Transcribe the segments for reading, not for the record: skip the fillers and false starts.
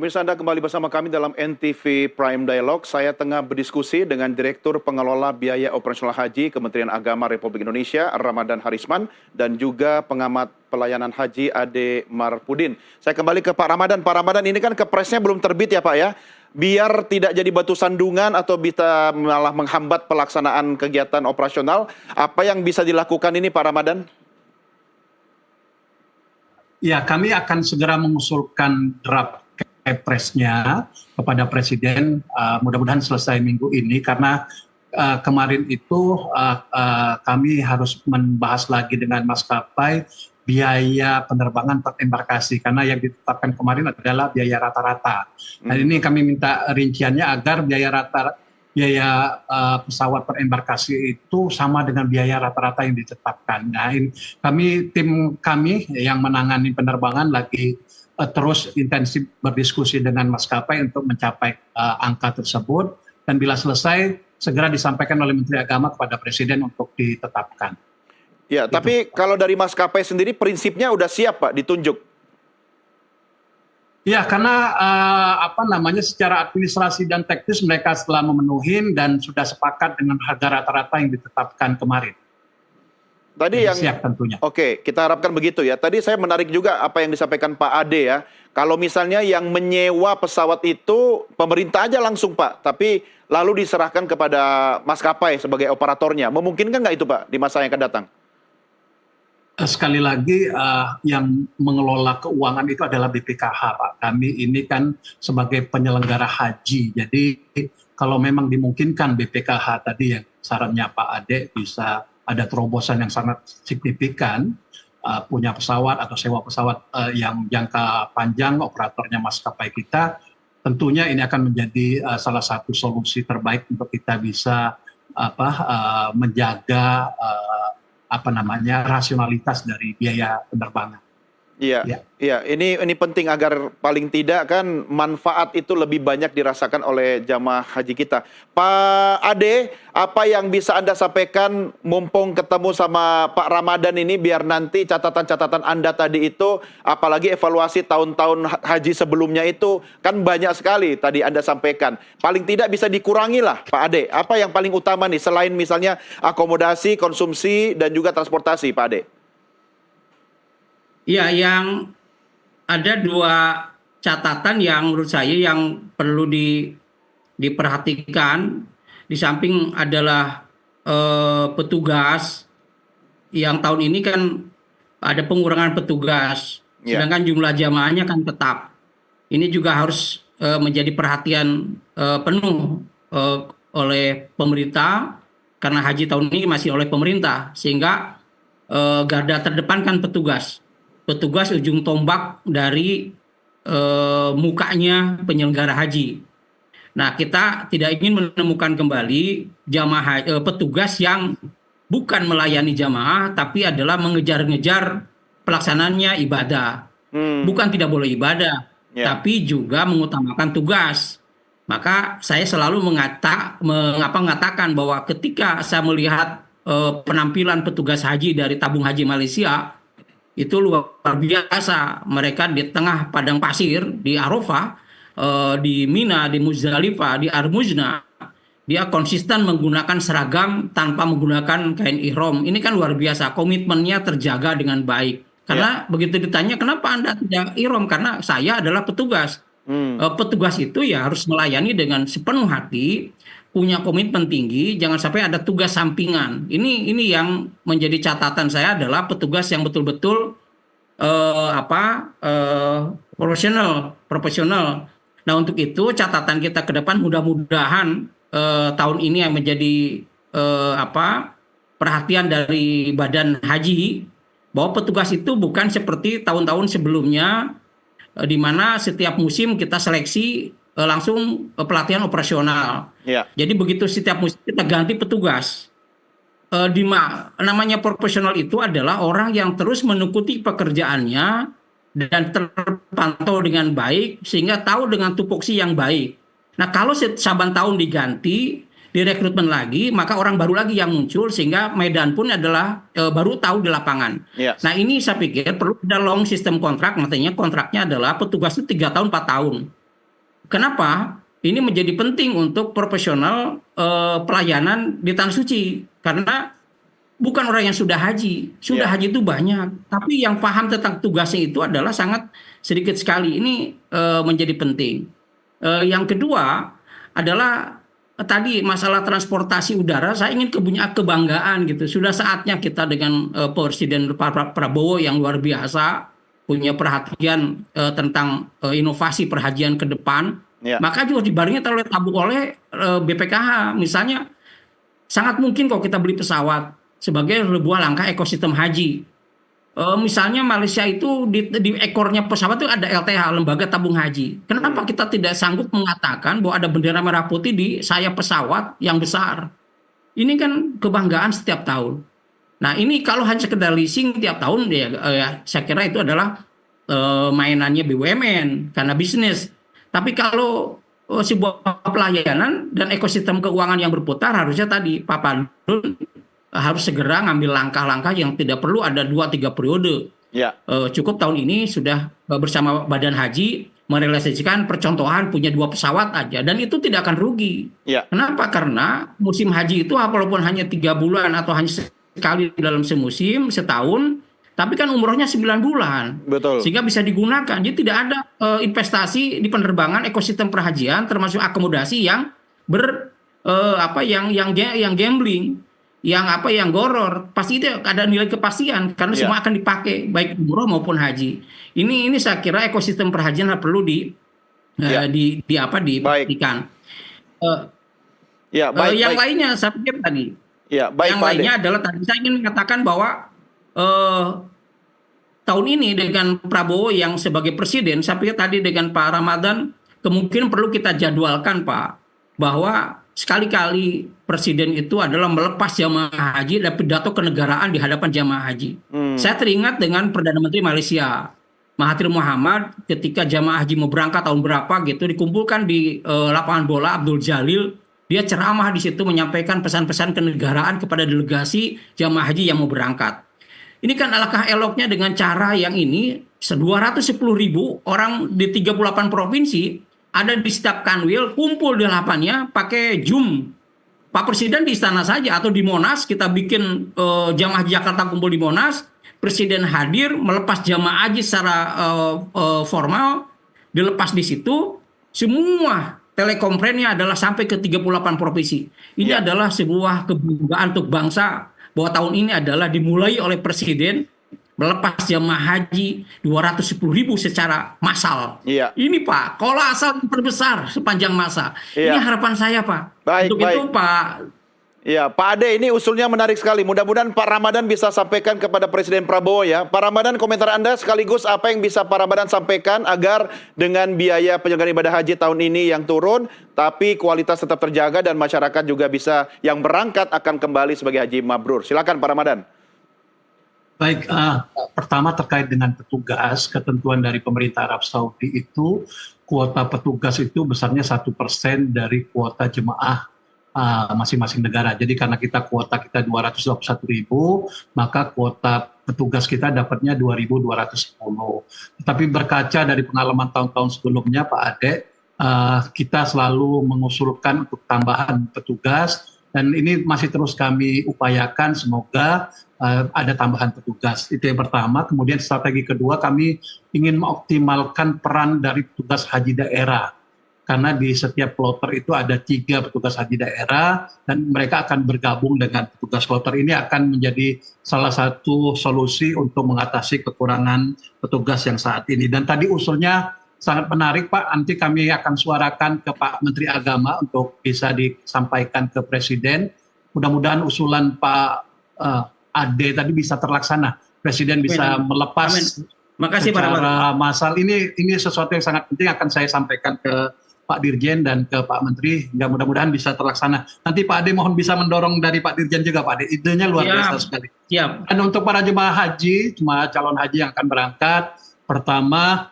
Pemirsa, Anda kembali bersama kami dalam NTV Prime Dialog. Saya tengah berdiskusi dengan Direktur Pengelola Biaya Operasional Haji Kementerian Agama Republik Indonesia, Ramadan Harisman, dan juga pengamat pelayanan haji Ade Marpudin. Saya kembali ke Pak Ramadan. Pak Ramadan, ini kan kepresnya belum terbit ya Pak ya? Biar tidak jadi batu sandungan atau bisa malah menghambat pelaksanaan kegiatan operasional, apa yang bisa dilakukan ini Pak Ramadan? Ya, kami akan segera mengusulkan draft Kepresnya kepada Presiden, mudah-mudahan selesai minggu ini, karena kemarin itu kami harus membahas lagi dengan maskapai biaya penerbangan per embarkasi, karena yang ditetapkan kemarin adalah biaya rata-rata. Nah, ini kami minta rinciannya agar biaya pesawat per embarkasi itu sama dengan biaya rata-rata yang ditetapkan. Nah, tim kami yang menangani penerbangan lagi terus intensif berdiskusi dengan maskapai untuk mencapai angka tersebut, dan bila selesai segera disampaikan oleh Menteri Agama kepada Presiden untuk ditetapkan. Ya, gitu. Tapi kalau dari maskapai sendiri prinsipnya udah siap Pak ditunjuk? Ya, karena secara administrasi dan teknis mereka telah memenuhi dan sudah sepakat dengan harga rata-rata yang ditetapkan kemarin. Tadi yang siap tentunya. Oke, kita harapkan begitu ya. Tadi saya menarik juga apa yang disampaikan Pak Ade ya. Kalau misalnya yang menyewa pesawat itu pemerintah aja langsung Pak, tapi lalu diserahkan kepada maskapai sebagai operatornya. Memungkinkan nggak itu Pak di masa yang akan datang? Sekali lagi yang mengelola keuangan itu adalah BPKH Pak. Kami ini kan sebagai penyelenggara haji. Jadi kalau memang dimungkinkan BPKH tadi yang sarannya Pak Ade bisa ada terobosan yang sangat signifikan, punya pesawat atau sewa pesawat yang jangka panjang, operatornya maskapai kita, tentunya ini akan menjadi salah satu solusi terbaik untuk kita bisa menjaga rasionalitas dari biaya penerbangan. Iya, iya. Ini penting agar paling tidak kan manfaat itu lebih banyak dirasakan oleh jamaah haji kita. Pak Ade, apa yang bisa Anda sampaikan mumpung ketemu sama Pak Ramadan ini, biar nanti catatan-catatan Anda tadi itu, apalagi evaluasi tahun-tahun haji sebelumnya itu kan banyak sekali tadi Anda sampaikan. Paling tidak bisa dikurangi lah Pak Ade. Apa yang paling utama nih selain misalnya akomodasi, konsumsi, dan juga transportasi Pak Ade? Ya, yang ada dua catatan yang menurut saya yang perlu diperhatikan. Di samping adalah petugas, yang tahun ini kan ada pengurangan petugas, sedangkan jumlah jamaahnya kan tetap. Ini juga harus menjadi perhatian penuh oleh pemerintah, karena haji tahun ini masih oleh pemerintah, sehingga garda terdepan kan petugas ujung tombak dari mukanya penyelenggara haji. Nah, kita tidak ingin menemukan kembali petugas yang bukan melayani jamaah, tapi adalah mengejar-ngejar pelaksananya ibadah. Bukan tidak boleh ibadah, tapi juga mengutamakan tugas. Maka saya selalu mengatakan bahwa ketika saya melihat penampilan petugas haji dari tabung haji Malaysia, itu luar biasa. Mereka di tengah padang pasir, di Arafah, di Mina, di Muzdalifah, di Armuzna, dia konsisten menggunakan seragam tanpa menggunakan kain ihram. Ini kan luar biasa, komitmennya terjaga dengan baik. Karena begitu ditanya, kenapa Anda tidak ihram? Karena saya adalah petugas. Petugas itu ya harus melayani dengan sepenuh hati, punya komitmen tinggi, jangan sampai ada tugas sampingan. Ini yang menjadi catatan saya adalah petugas yang betul-betul profesional. Nah, untuk itu catatan kita ke depan, mudah-mudahan tahun ini yang menjadi perhatian dari Badan Haji, bahwa petugas itu bukan seperti tahun-tahun sebelumnya, di mana setiap musim kita seleksi langsung pelatihan operasional. Jadi begitu setiap musim kita ganti petugas. Namanya profesional itu adalah orang yang terus mengikuti pekerjaannya dan terpantau dengan baik, sehingga tahu dengan tupoksi yang baik. Nah, kalau saban tahun diganti, direkrutmen lagi, maka orang baru lagi yang muncul, sehingga medan pun adalah baru tahu di lapangan. Nah, ini saya pikir perlu ada long system kontrak, artinya kontraknya adalah petugas itu 3 tahun, 4 tahun. kenapa? Ini menjadi penting untuk profesional pelayanan di Tanah Suci. Karena bukan orang yang sudah haji. Sudah Ya. haji itu banyak. Tapi yang paham tentang tugasnya itu adalah sangat sedikit sekali. Ini menjadi penting. Yang kedua adalah tadi masalah transportasi udara. Saya ingin punya kebanggaan gitu. Sudah saatnya kita dengan Presiden Prabowo yang luar biasa punya perhatian tentang inovasi perhajian ke depan. Ya. Maka juga dibarengi oleh BPKH. Misalnya sangat mungkin kalau kita beli pesawat sebagai sebuah langkah ekosistem haji. Misalnya Malaysia itu di ekornya pesawat itu ada LTH, Lembaga Tabung Haji. Kenapa kita tidak sanggup mengatakan bahwa ada bendera merah putih di sayap pesawat yang besar? Ini kan kebanggaan setiap tahun. Nah ini kalau hanya sekedar leasing tiap tahun ya saya kira itu adalah mainannya BUMN karena bisnis. Tapi kalau sebuah pelayanan dan ekosistem keuangan yang berputar harusnya tadi Pak Padun harus segera ngambil langkah-langkah yang tidak perlu ada 2-3 periode. Ya. Cukup tahun ini sudah bersama Badan Haji merealisasikan percontohan punya 2 pesawat aja dan itu tidak akan rugi. Ya. Kenapa? Karena musim haji itu walaupun hanya 3 bulan atau hanya sekali dalam semusim setahun, tapi kan umrohnya 9 bulan. Betul. Sehingga bisa digunakan. Jadi tidak ada investasi di penerbangan ekosistem perhajian termasuk akomodasi yang yang gambling, yang goror. Pasti itu ada nilai kepastian karena semua akan dipakai baik umroh maupun haji. Ini saya kira ekosistem perhajian perlu diperhatikan. Yang lainnya saya pikir tadi. Yang lainnya adalah tadi saya ingin mengatakan bahwa tahun ini dengan Prabowo yang sebagai presiden, saya pikir tadi dengan Pak Ramadan kemungkinan perlu kita jadwalkan Pak, bahwa sekali-kali presiden itu adalah melepas jamaah haji dan pidato kenegaraan di hadapan jamaah haji. Saya teringat dengan Perdana Menteri Malaysia, Mahathir Mohamad, ketika jamaah haji mau berangkat tahun berapa gitu, dikumpulkan di lapangan bola Abdul Jalil, dia ceramah di situ menyampaikan pesan-pesan kenegaraan kepada delegasi jamaah haji yang mau berangkat. Ini kan alangkah eloknya dengan cara yang ini 210.000 orang di 38 provinsi ada di setiap kanwil kumpul di lapannya pakai Zoom. Pak Presiden di istana saja atau di Monas kita bikin jamaah haji Jakarta kumpul di Monas, Presiden hadir melepas jamaah haji secara formal, dilepas di situ, semua telekonferensinya adalah sampai ke 38 provinsi. Ini adalah sebuah kebanggaan untuk bangsa bahwa tahun ini adalah dimulai oleh Presiden melepas jamaah haji 210.000 secara massal. Ini Pak, kalau asal terbesar sepanjang masa. Ini harapan saya Pak. Untuk itu Pak. Ya, Pak Ade, ini usulnya menarik sekali. Mudah-mudahan Pak Ramadan bisa sampaikan kepada Presiden Prabowo ya. Pak Ramadan, komentar Anda sekaligus apa yang bisa Pak Ramadan sampaikan agar dengan biaya penyelenggaraan ibadah haji tahun ini yang turun, tapi kualitas tetap terjaga dan masyarakat juga bisa yang berangkat akan kembali sebagai haji mabrur. Silakan Pak Ramadan. Baik, pertama terkait dengan petugas, ketentuan dari pemerintah Arab Saudi itu kuota petugas itu besarnya 1% dari kuota jemaah masing-masing negara. Jadi karena kuota kita 221.000, maka kuota petugas kita dapatnya 2.210. Tetapi berkaca dari pengalaman tahun-tahun sebelumnya Pak Ade, kita selalu mengusulkan untuk tambahan petugas dan ini masih terus kami upayakan semoga ada tambahan petugas. Itu yang pertama. Kemudian strategi kedua, kami ingin mengoptimalkan peran dari petugas haji daerah. Karena di setiap kloter itu ada 3 petugas haji daerah dan mereka akan bergabung dengan petugas kloter. Ini akan menjadi salah satu solusi untuk mengatasi kekurangan petugas yang saat ini. Dan tadi usulnya sangat menarik Pak, nanti kami akan suarakan ke Pak Menteri Agama untuk bisa disampaikan ke Presiden. Mudah-mudahan usulan Pak Ade tadi bisa terlaksana. Presiden bisa melepas secara massal. Ini sesuatu yang sangat penting akan saya sampaikan ke Pak Dirjen dan ke Pak Menteri, mudah-mudahan bisa terlaksana. Nanti Pak Ade mohon bisa mendorong dari Pak Dirjen juga Pak Ade, idenya luar biasa sekali. Dan untuk para jemaah haji, jemaah calon haji yang akan berangkat, pertama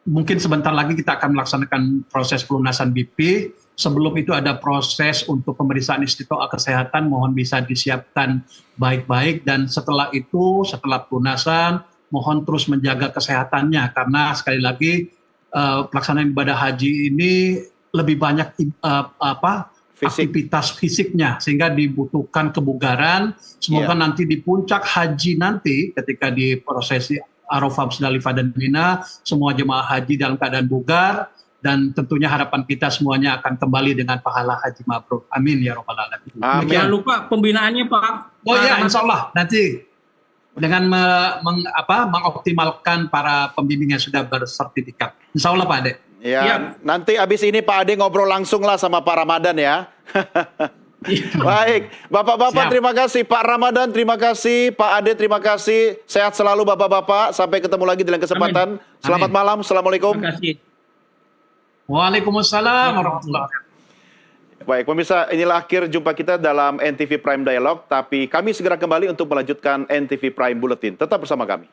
mungkin sebentar lagi kita akan melaksanakan proses pelunasan BP. Sebelum itu ada proses untuk pemeriksaan istiqoah kesehatan, mohon bisa disiapkan baik-baik. Dan setelah itu, setelah pelunasan, mohon terus menjaga kesehatannya. Karena sekali lagi, pelaksanaan ibadah haji ini lebih banyak aktivitas fisiknya, sehingga dibutuhkan kebugaran. Semoga nanti di puncak haji nanti, ketika di prosesi Arafah, Musdalifah dan Mina, semua jemaah haji dalam keadaan bugar, dan tentunya harapan kita semuanya akan kembali dengan pahala haji mabrur. Amin ya rabbal alamin. Jangan lupa pembinaannya Pak. Oh iya, insya Allah nanti dengan mengoptimalkan para pembimbing yang sudah bersertifikat. Insya Allah Pak Ade. Ya, nanti abis ini Pak Ade ngobrol langsung lah sama Pak Ramadan ya. Baik, Bapak-Bapak terima kasih, Pak Ramadan terima kasih, Pak Ade terima kasih. Sehat selalu Bapak-Bapak, sampai ketemu lagi dalam kesempatan. Amin. Selamat malam, Assalamualaikum. Terima kasih. Waalaikumsalam warahmatullahi wabarakatuh. Baik, pemirsa, inilah akhir jumpa kita dalam NTV Prime Dialog, tapi kami segera kembali untuk melanjutkan NTV Prime Bulletin. Tetap bersama kami.